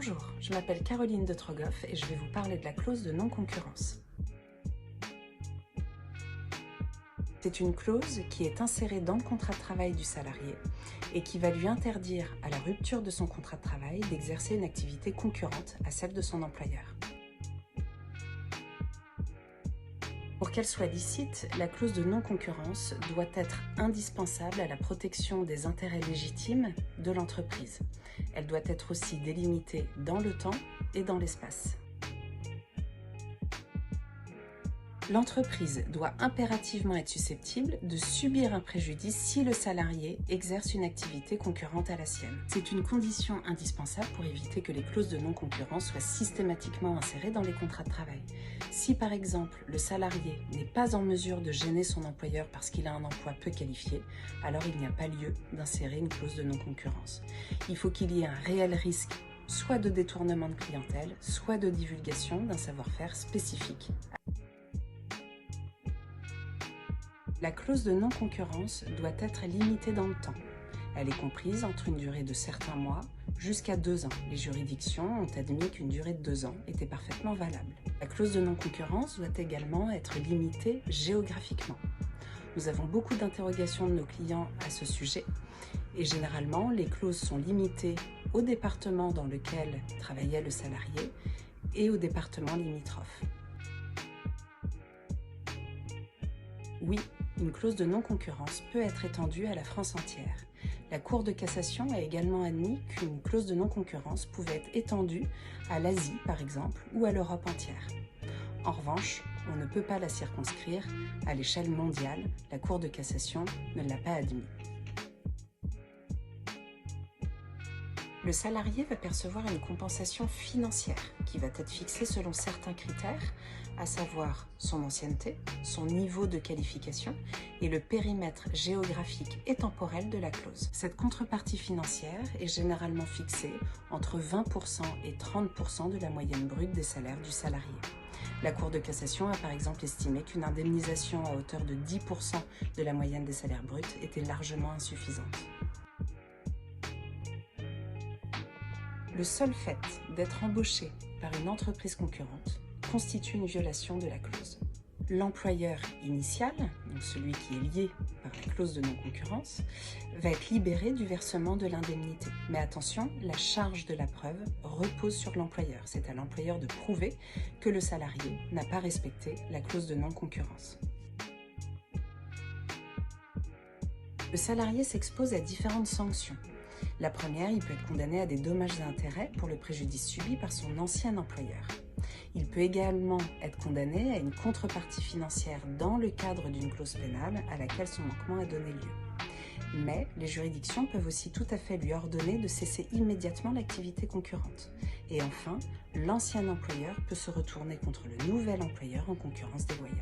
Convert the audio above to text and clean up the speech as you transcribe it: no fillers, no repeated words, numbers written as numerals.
Bonjour, je m'appelle Caroline de Trogoff et je vais vous parler de la clause de non-concurrence. C'est une clause qui est insérée dans le contrat de travail du salarié et qui va lui interdire, à la rupture de son contrat de travail, d'exercer une activité concurrente à celle de son employeur. Pour qu'elle soit licite, la clause de non-concurrence doit être indispensable à la protection des intérêts légitimes de l'entreprise. Elle doit être aussi délimitée dans le temps et dans l'espace. L'entreprise doit impérativement être susceptible de subir un préjudice si le salarié exerce une activité concurrente à la sienne. C'est une condition indispensable pour éviter que les clauses de non-concurrence soient systématiquement insérées dans les contrats de travail. Si par exemple le salarié n'est pas en mesure de gêner son employeur parce qu'il a un emploi peu qualifié, alors il n'y a pas lieu d'insérer une clause de non-concurrence. Il faut qu'il y ait un réel risque soit de détournement de clientèle, soit de divulgation d'un savoir-faire spécifique. La clause de non-concurrence doit être limitée dans le temps. Elle est comprise entre une durée de certains mois jusqu'à 2 ans. Les juridictions ont admis qu'une durée de 2 ans était parfaitement valable. La clause de non-concurrence doit également être limitée géographiquement. Nous avons beaucoup d'interrogations de nos clients à ce sujet et généralement les clauses sont limitées au département dans lequel travaillait le salarié et au département limitrophe. Oui, une clause de non-concurrence peut être étendue à la France entière. La Cour de cassation a également admis qu'une clause de non-concurrence pouvait être étendue à l'Asie, par exemple, ou à l'Europe entière. En revanche, on ne peut pas la circonscrire à l'échelle mondiale. La Cour de cassation ne l'a pas admis. Le salarié va percevoir une compensation financière qui va être fixée selon certains critères, à savoir son ancienneté, son niveau de qualification et le périmètre géographique et temporel de la clause. Cette contrepartie financière est généralement fixée entre 20% et 30% de la moyenne brute des salaires du salarié. La Cour de cassation a par exemple estimé qu'une indemnisation à hauteur de 10% de la moyenne des salaires bruts était largement insuffisante. Le seul fait d'être embauché par une entreprise concurrente constitue une violation de la clause. L'employeur initial, donc celui qui est lié par la clause de non-concurrence, va être libéré du versement de l'indemnité. Mais attention, la charge de la preuve repose sur l'employeur. C'est à l'employeur de prouver que le salarié n'a pas respecté la clause de non-concurrence. Le salarié s'expose à différentes sanctions. La première, il peut être condamné à des dommages et intérêts pour le préjudice subi par son ancien employeur. Il peut également être condamné à une contrepartie financière dans le cadre d'une clause pénale à laquelle son manquement a donné lieu. Mais les juridictions peuvent aussi tout à fait lui ordonner de cesser immédiatement l'activité concurrente. Et enfin, l'ancien employeur peut se retourner contre le nouvel employeur en concurrence déloyale.